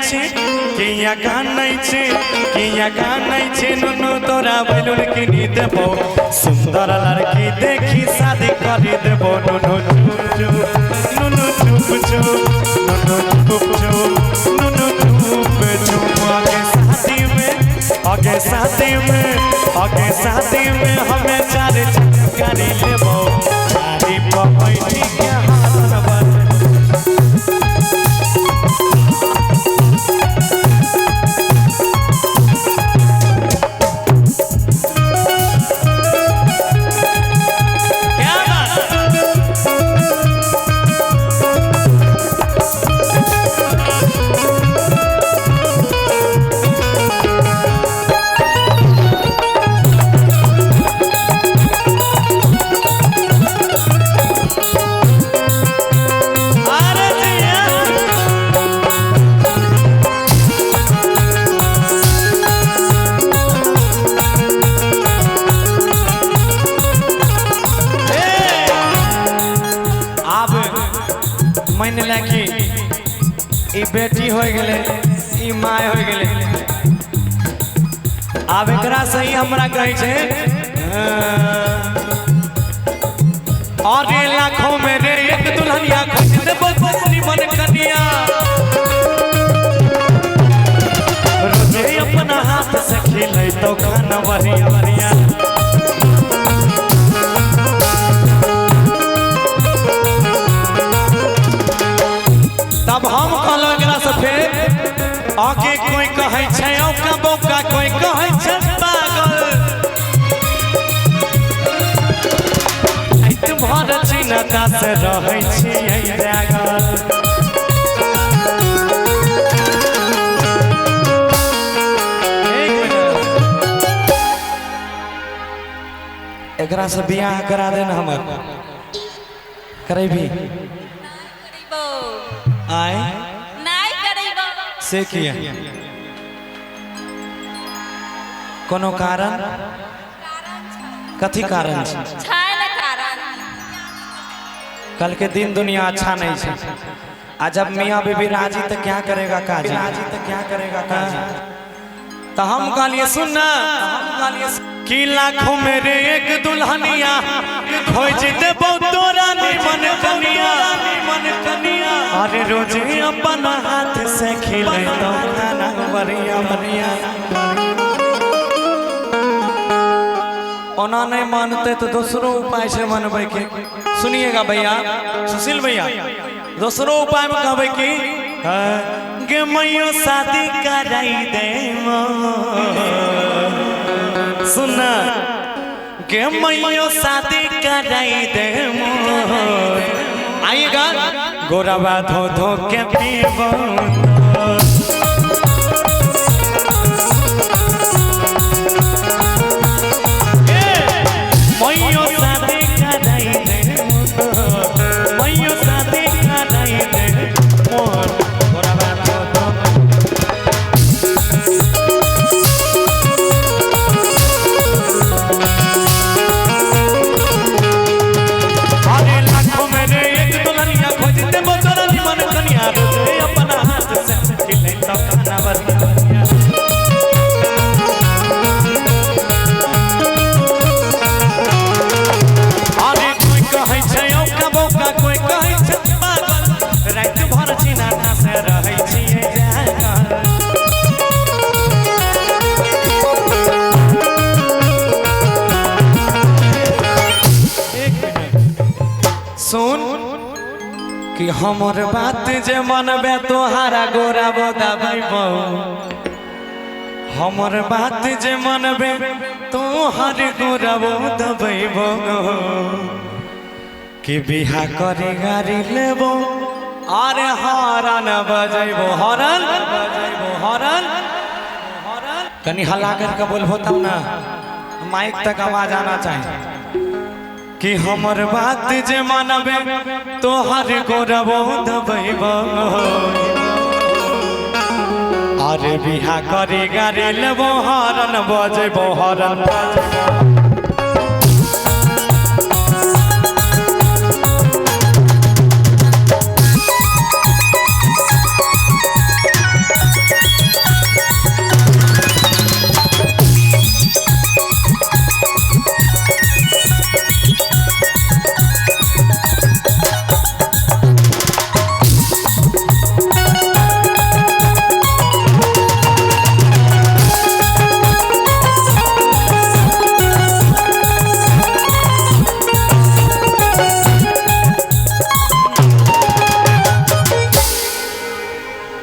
छे किया गानै छे नुनु तोरा बैलून किनी देबो सुंदर लड़की देखी शादी करी देबो नुनु चुप चुप नुनु चुप चुप नुनु चुप चुप नुनु चुप चुप आगे शादी में हमें चार गाड़ी लेबो गाड़ी पर बैठी के हाथ बन मान ला कि बेटी हो गए माय हो गए अब एकरा सही हमरा कहे छे और लाखों में रे एक दुल्हनिया खोज देबो पत्नी मन कनिया रोजे अपना हाथ से खिलै तो खाना बढ़िया बढ़िया तब हम कहलो एकरा से फेर आके कोई कहै छै औका बौका कोई कहै छै पागल ऐत भर चिन्ता से रहै छी जागल एकरा से बियाह करा देना हमर करेबी आए नहीं करेबो से किया कोनो कारण कथी कारण छै न कारण कल के दिन दुनिया अच्छा नहीं है आज जब मियाँ बीबी राजी तो क्या करेगा काजी तो हम कहलिए सुन ना कि लाखों मेरे एक दुल्हनिया खोज देबो तोरा निमन कनिया अरे रोजे अपन हाथ से खिलै तो खाना बढ़िया बढ़िया ओना नहीं मानते तो दूसरों उपाय से मनबे के सुनिएगा भैया सुशील भैया दूसरों उपाय में कहबे कि गे मैयो शादी कराई दे सुना गे मैयो शादी कराई दे आइएगा गोराबा धो धो के पीबो मैयो शादी कराई दे मैयो शादी कराई दे मोर गोराबा धो धो अरे लाखों में एक दुल्हनिया खोज देबो तोरा निमन कनिया रोजे अपना हाथ से खिलै तो खाना बढ़िया बढ़िया अरे कोई कहै छै औका बौका कोई कहै छै पागल रात भर चिन्ता से रहै छियै जागल सुन कि हमर बात जे मनबे तोहारा गोरा दबाइबो हमर बात जे मनबे तोहार गोरा दबाइबो कि बिहा करे गाड़ी लेबो अरे हॉर्न बजैबो हॉर्न कनी हल्ला करके बोलबो तब ना माइक तक आवाज आना चाहिए कि हमर बात जे मानबे तोहर गोरबो दबैबो अरे बिहा करे गाड़ी लेबो हॉर्न बजैबो हॉर्न